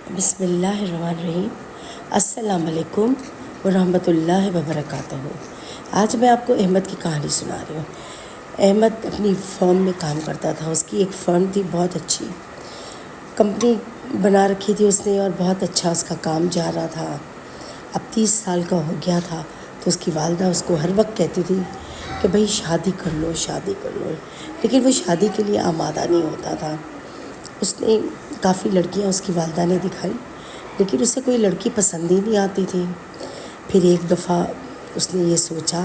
بسم اللہ الرحمن الرحیم۔ السلام علیکم ورحمۃ اللہ وبرکاتہ۔ آج میں آپ کو احمد کی کہانی سنا رہی ہوں۔ احمد اپنی فرم میں کام کرتا تھا۔ اس کی ایک فرم تھی، بہت اچھی کمپنی بنا رکھی تھی اس نے، اور بہت اچھا اس کا کام جا رہا تھا۔ اب 30 سال کا ہو گیا تھا، تو اس کی والدہ اس کو ہر وقت کہتی تھی کہ بھئی شادی کر لو، شادی کر لو، لیکن وہ شادی کے لیے آمادہ نہیں ہوتا تھا۔ اس نے کافی لڑکیاں اس کی والدہ نے دکھائی، لیکن اسے کوئی لڑکی پسند ہی نہیں آتی تھی۔ پھر ایک دفعہ اس نے یہ سوچا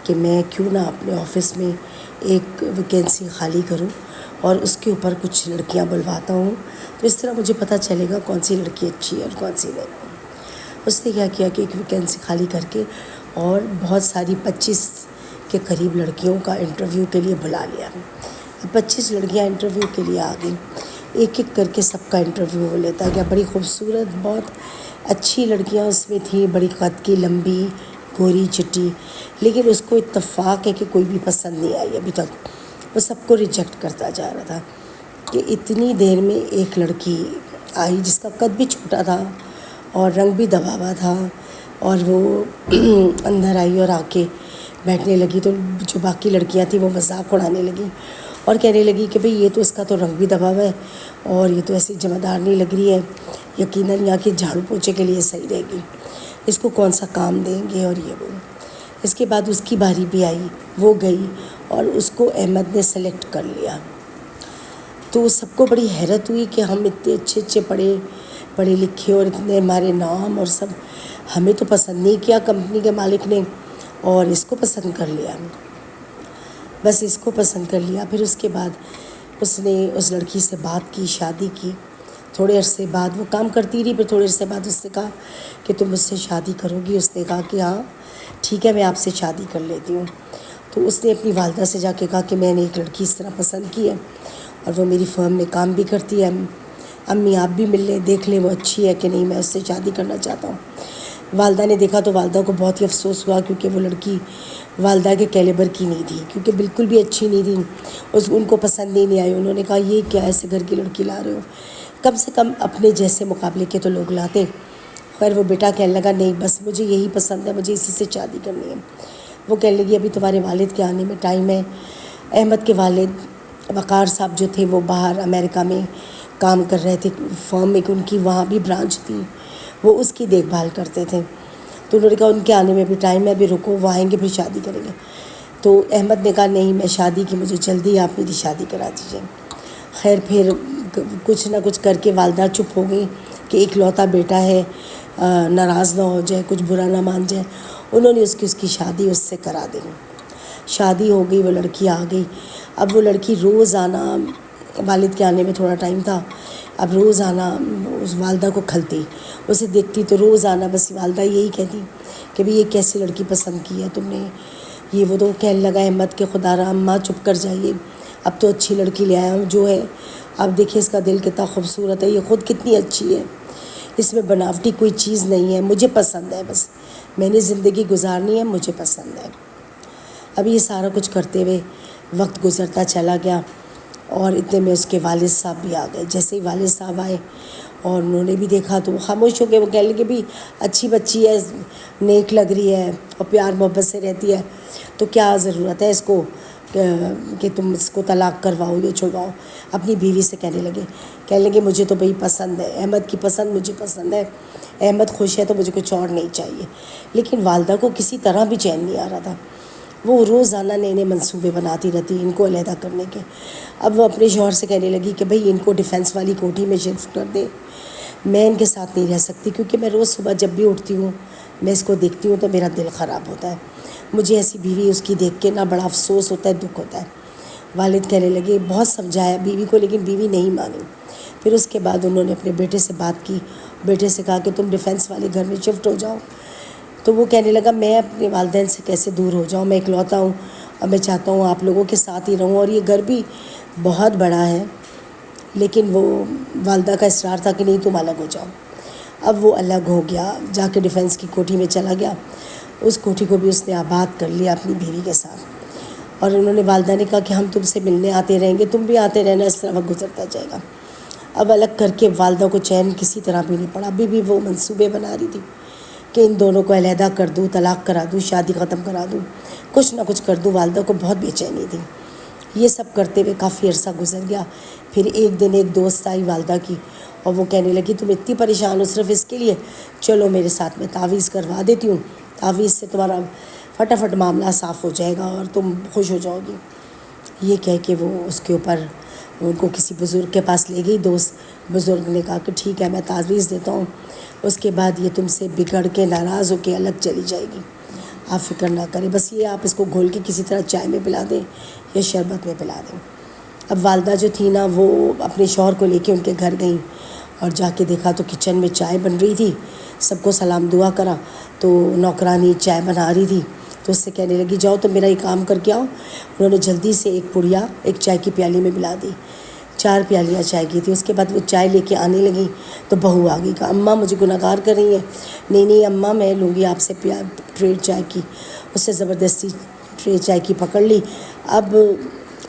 کہ میں کیوں نہ اپنے آفس میں ایک ویکینسی خالی کروں اور اس کے اوپر کچھ لڑکیاں بلواتا ہوں، تو اس طرح مجھے پتہ چلے گا کون سی لڑکی اچھی ہے اور کون سی نہیں۔ اس نے کیا کیا کہ ایک ویکینسی خالی کر کے اور بہت ساری 25 کے قریب لڑکیوں کا انٹرویو کے لیے بلا لیا۔ 25 لڑکیاں انٹرویو کے لیے آ گئیں، ایک ایک کر کے سب کا انٹرویو وہ لیتا گیا۔ بڑی خوبصورت، بہت اچھی لڑکیاں اس میں تھیں، بڑی قد کی، لمبی، گوری چٹی، لیکن اس کو اتفاق ہے کہ کوئی بھی پسند نہیں آئی ابھی تک۔ وہ سب کو ریجیکٹ کرتا جا رہا تھا کہ اتنی دیر میں ایک لڑکی آئی جس کا قد بھی چھوٹا تھا اور رنگ بھی دبا ہوا تھا، اور وہ اندر آئی اور آ کے بیٹھنے لگی، تو جو باقی لڑکیاں تھیں وہ مذاق اڑانے لگیں اور کہنے لگی کہ بھئی یہ تو اس کا تو رنگ بھی دبا ہوا ہے اور یہ تو ایسی جمعدار نہیں لگ رہی ہے، یقیناً یہاں کی جھاڑو پوچھے کے لیے صحیح رہے گی، اس کو کون سا کام دیں گے، اور یہ وہ۔ اس کے بعد اس کی باری بھی آئی، وہ گئی اور اس کو احمد نے سلیکٹ کر لیا۔ تو سب کو بڑی حیرت ہوئی کہ ہم اتنے اچھے پڑھے لکھے اور اتنے ہمارے نام اور سب، ہمیں تو پسند نہیں کیا کمپنی کے مالک نے، اور اس کو پسند کر لیا، بس اس کو پسند کر لیا۔ پھر اس کے بعد اس نے اس لڑکی سے بات کی، شادی کی۔ تھوڑے عرصے بعد وہ کام کرتی رہی، پھر تھوڑے عرصے بعد اس نے کہا کہ تم مجھ سے شادی کرو گی؟ اس نے کہا کہ ہاں ٹھیک ہے، میں آپ سے شادی کر لیتی ہوں۔ تو اس نے اپنی والدہ سے جا کے کہا کہ میں نے ایک لڑکی اس طرح پسند کی ہے اور وہ میری فرم میں کام بھی کرتی ہے، امی آپ بھی مل لیں، دیکھ لیں وہ اچھی ہے کہ نہیں، میں اس سے شادی کرنا چاہتا ہوں۔ والدہ نے دیکھا تو والدہ کو بہت ہی افسوس ہوا، کیونکہ وہ لڑکی والدہ کے کیلیبر کی نہیں تھی، کیونکہ بالکل بھی اچھی نہیں تھی، ان کو پسند ہی نہیں آئی۔ انہوں نے کہا یہ کیا ایسے گھر کی لڑکی لا رہے ہو، کم سے کم اپنے جیسے مقابلے کے تو لوگ لاتے۔ خیر وہ بیٹا کہنے لگا نہیں بس مجھے یہی پسند ہے، مجھے اسی سے شادی کرنی ہے۔ وہ کہنے لگی ابھی تمہارے والد کے آنے میں ٹائم ہے۔ احمد کے والد وقار صاحب جو تھے وہ باہر امریکہ میں کام کر رہے تھے، فرم میں ان کی وہاں بھی برانچ تھی، وہ اس کی دیکھ بھال کرتے تھے۔ تو انہوں نے کہا ان کے آنے میں بھی ٹائم ہے، ابھی رکو، وہ آئیں گے پھر شادی کریں گے۔ تو احمد نے کہا نہیں میں شادی کی مجھے جلدی، آپ میری شادی کرا دیجیے۔ خیر پھر کچھ نہ کچھ کر کے والدہ چپ ہو گئی کہ ایک لوتا بیٹا ہے، ناراض نہ ہو جائے، کچھ برا نہ مان جائے۔ انہوں نے اس کی شادی اس سے کرا دی۔ شادی ہو گئی، وہ لڑکی آ گئی۔ اب وہ لڑکی روز آنا، والد کے آنے میں تھوڑا ٹائم تھا، اب روز آنا اس والدہ کو کھلتی، اسے دیکھتی تو روز آنا، بس والدہ یہی کہتی کہ بھئی یہ کیسی لڑکی پسند کی ہے تم نے، یہ وہ۔ تو کہنے لگا احمد کہ خدا را اماں چپ کر جائیے، اب تو اچھی لڑکی لے آیا ہوں جو ہے، اب دیکھیں اس کا دل کتنا خوبصورت ہے، یہ خود کتنی اچھی ہے، اس میں بناوٹی کوئی چیز نہیں ہے، مجھے پسند ہے، بس میں نے زندگی گزارنی ہے، مجھے پسند ہے۔ اب یہ سارا کچھ کرتے ہوئے وقت گزرتا چلا گیا، اور اتنے میں اس کے والد صاحب بھی آ گئے۔ جیسے ہی والد صاحب آئے اور انہوں نے بھی دیکھا تو وہ خاموش ہو گئے۔ وہ کہنے لگے بھی اچھی بچی ہے، نیک لگ رہی ہے اور پیار محبت سے رہتی ہے، تو کیا ضرورت ہے اس کو کہ تم اس کو طلاق کرواؤ یا چھڑواؤ۔ اپنی بیوی سے کہنے لگے مجھے تو بھئی پسند ہے، احمد کی پسند مجھے پسند ہے، احمد خوش ہے تو مجھے کچھ اور نہیں چاہیے۔ لیکن والدہ کو کسی طرح بھی چین نہیں آ رہا تھا، وہ روزانہ نئے نئے منصوبے بناتی رہتی ان کو علیحدہ کرنے کے۔ اب وہ اپنے شوہر سے کہنے لگی کہ بھئی ان کو ڈیفینس والی کوٹھی میں شفٹ کر دے، میں ان کے ساتھ نہیں رہ سکتی، کیونکہ میں روز صبح جب بھی اٹھتی ہوں میں اس کو دیکھتی ہوں تو میرا دل خراب ہوتا ہے، مجھے ایسی بیوی اس کی دیکھ کے نہ بڑا افسوس ہوتا ہے، دکھ ہوتا ہے۔ والد کہنے لگے بہت سمجھایا بیوی کو، لیکن بیوی نہیں مانی۔ پھر اس کے بعد انہوں نے اپنے بیٹے سے بات کی، بیٹے سے کہا کہ تم ڈیفینس والے گھر میں شفٹ ہو جاؤ۔ تو وہ کہنے لگا میں اپنے والدین سے کیسے دور ہو جاؤں، میں اکلوتا ہوں اور میں چاہتا ہوں آپ لوگوں کے ساتھ ہی رہوں، اور یہ گھر بھی بہت بڑا ہے۔ لیکن وہ والدہ کا اصرار تھا کہ نہیں تم الگ ہو جاؤ۔ اب وہ الگ ہو گیا، جا کے ڈیفینس کی کوٹھی میں چلا گیا، اس کوٹھی کو بھی اس نے آباد کر لیا اپنی بیوی کے ساتھ۔ اور انہوں نے والدہ نے کہا کہ ہم تم سے ملنے آتے رہیں گے، تم بھی آتے رہنا، اس طرح وقت گزرتا جائے گا۔ اب الگ کر کے والدہ کو چین کسی طرح بھی نہیں پڑا، ابھی بھی وہ منصوبے بنا رہی تھی کہ ان دونوں کو علیحدہ کر دوں، طلاق کرا دوں، شادی ختم کرا دوں، کچھ نہ کچھ کر دوں۔ والدہ کو بہت بے چینی تھی۔ یہ سب کرتے ہوئے کافی عرصہ گزر گیا۔ پھر ایک دن ایک دوست آئی والدہ کی، اور وہ کہنے لگی تم اتنی پریشان ہو صرف اس کے لیے، چلو میرے ساتھ میں تعویذ کروا دیتی ہوں، تعویذ سے تمہارا فٹافٹ معاملہ صاف ہو جائے گا اور تم خوش ہو جاؤ گی۔ یہ کہہ کے وہ اس کے اوپر ان کو کسی بزرگ کے پاس لے گئی۔ دوست بزرگ نے کہا کہ ٹھیک ہے میں تعویذ دیتا ہوں، اس کے بعد یہ تم سے بگڑ کے ناراض ہو کے الگ چلی جائے گی، آپ فکر نہ کریں، بس یہ آپ اس کو گھول کے کسی طرح چائے میں پلا دیں یا شربت میں پلا دیں۔ اب والدہ جو تھی نا وہ اپنے شوہر کو لے کے ان کے گھر گئیں، اور جا کے دیکھا تو کچن میں چائے بن رہی تھی، سب کو سلام دعا کرا تو نوکرانی چائے بنا رہی تھی، تو اس سے کہنے لگی جاؤ تم میرا یہ کام کر کے آؤ۔ انہوں نے جلدی سے ایک پڑیا ایک چائے کی پیالی میں ملا دی، 4 پیالیاں چائے کی تھی۔ اس کے بعد وہ چائے لے کے آنے لگی تو بہو آ گئی، کہا اماں مجھے گنہگار کر رہی ہیں؟ نہیں اماں میں لوں گی آپ سے ٹرے چائے کی۔ اس سے زبردستی ٹرے چائے کی پکڑ لی۔ اب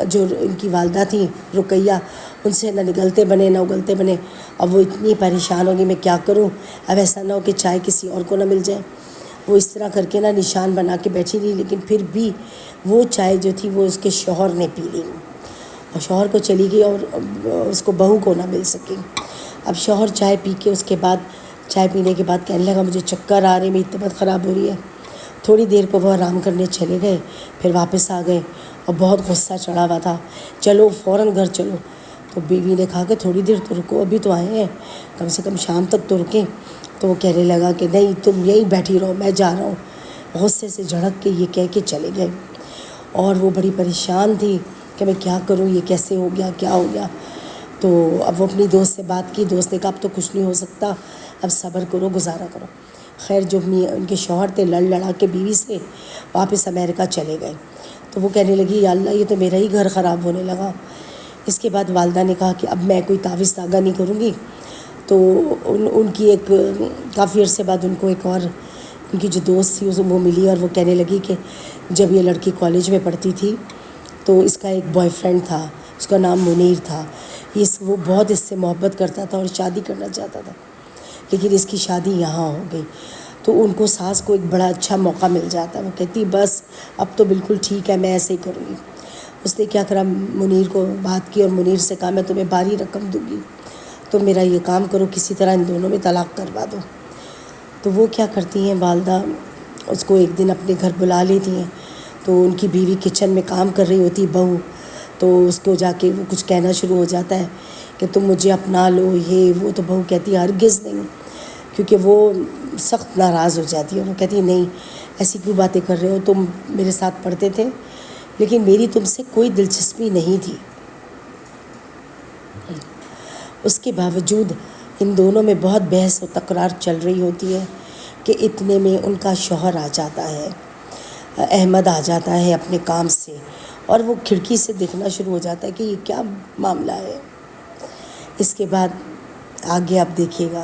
جو ان کی والدہ تھیں رقیہ، ان سے نہ نگلتے بنے نہ اگلتے بنے۔ اب وہ اتنی پریشان ہوگی میں کیا کروں، اب ایسا نہ ہو کہ چائے کسی اور کو نہ مل جائے۔ وہ اس طرح کر کے نا نشان بنا کے بیٹھی رہی، لیکن پھر بھی وہ چائے جو تھی وہ اس کے شوہر نے پی لی، اور شوہر کو چلی گئی اور اس کو بہو کو نہ مل سکی۔ اب شوہر چائے پی کے اس کے بعد چائے پینے کے بعد کہنے لگا مجھے چکر آ رہے، میری طبیعت خراب ہو رہی ہے۔ تھوڑی دیر کو وہ آرام کرنے چلے گئے، پھر واپس آ گئے اور بہت غصہ چڑھا ہوا تھا، چلو فوراً گھر چلو۔ تو بیوی نے کہا کہ تھوڑی دیر تو رکو، ابھی تو آئے ہیں، کم سے کم شام تک تو رکیں۔ تو وہ کہنے لگا کہ نہیں تم یہیں بیٹھی رہو، میں جا رہا ہوں۔ غصے سے جھڑک کے یہ کہہ کے چلے گئے، اور وہ بڑی پریشان تھی کہ میں کیا کروں، یہ کیسے ہو گیا، کیا ہو گیا۔ تو اب وہ اپنی دوست سے بات کی، دوست نے کہا اب تو کچھ نہیں ہو سکتا، اب صبر کرو، گزارا کرو۔ خیر جو ان کے شوہر تھے لڑ لڑا کے بیوی سے واپس امریکہ چلے گئے۔ تو وہ کہنے لگی یا اللہ یہ تو میرا ہی گھر خراب ہونے لگا۔ اس کے بعد والدہ نے کہا کہ اب میں کوئی تعویذ داغا نہیں کروں گی۔ تو ان کی ایک کافی عرصے بعد ان کو ایک اور ان کی جو دوست تھی وہ ملی، اور وہ کہنے لگی کہ جب یہ لڑکی کالج میں پڑھتی تھی تو اس کا ایک بوائے فرینڈ تھا، اس کا نام منیر تھا، وہ بہت اس سے محبت کرتا تھا اور شادی کرنا چاہتا تھا، لیکن اس کی شادی یہاں ہو گئی۔ تو ان کو ساس کو ایک بڑا اچھا موقع مل جاتا، وہ کہتی بس اب تو بالکل ٹھیک ہے، میں ایسے ہی کروں گی۔ اس نے کیا کرا، منیر کو بات کی اور منیر سے کہا میں تمہیں بھاری رقم دوں گی، تو میرا یہ کام کرو کسی طرح ان دونوں میں طلاق کروا دو۔ تو وہ کیا کرتی ہیں والدہ اس کو ایک دن اپنے گھر بلا لیتی ہیں، تو ان کی بیوی کچن میں کام کر رہی ہوتی بہو، تو اس کو جا کے وہ کچھ کہنا شروع ہو جاتا ہے کہ تم مجھے اپنا لو یہ وہ، تو بہو کہتی ہے ہرگز نہیں، کیونکہ وہ سخت ناراض ہو جاتی ہے، اور وہ کہتی ہے نہیں ایسی کیوں باتیں کر رہے ہو، تم میرے ساتھ پڑھتے تھے لیکن میری تم سے کوئی دلچسپی نہیں تھی۔ اس کے باوجود ان دونوں میں بہت بحث و تکرار چل رہی ہوتی ہے کہ اتنے میں ان کا شوہر آ جاتا ہے، احمد آ جاتا ہے اپنے کام سے، اور وہ کھڑکی سے دیکھنا شروع ہو جاتا ہے کہ یہ کیا معاملہ ہے۔ اس کے بعد آگے آپ دیکھیے گا۔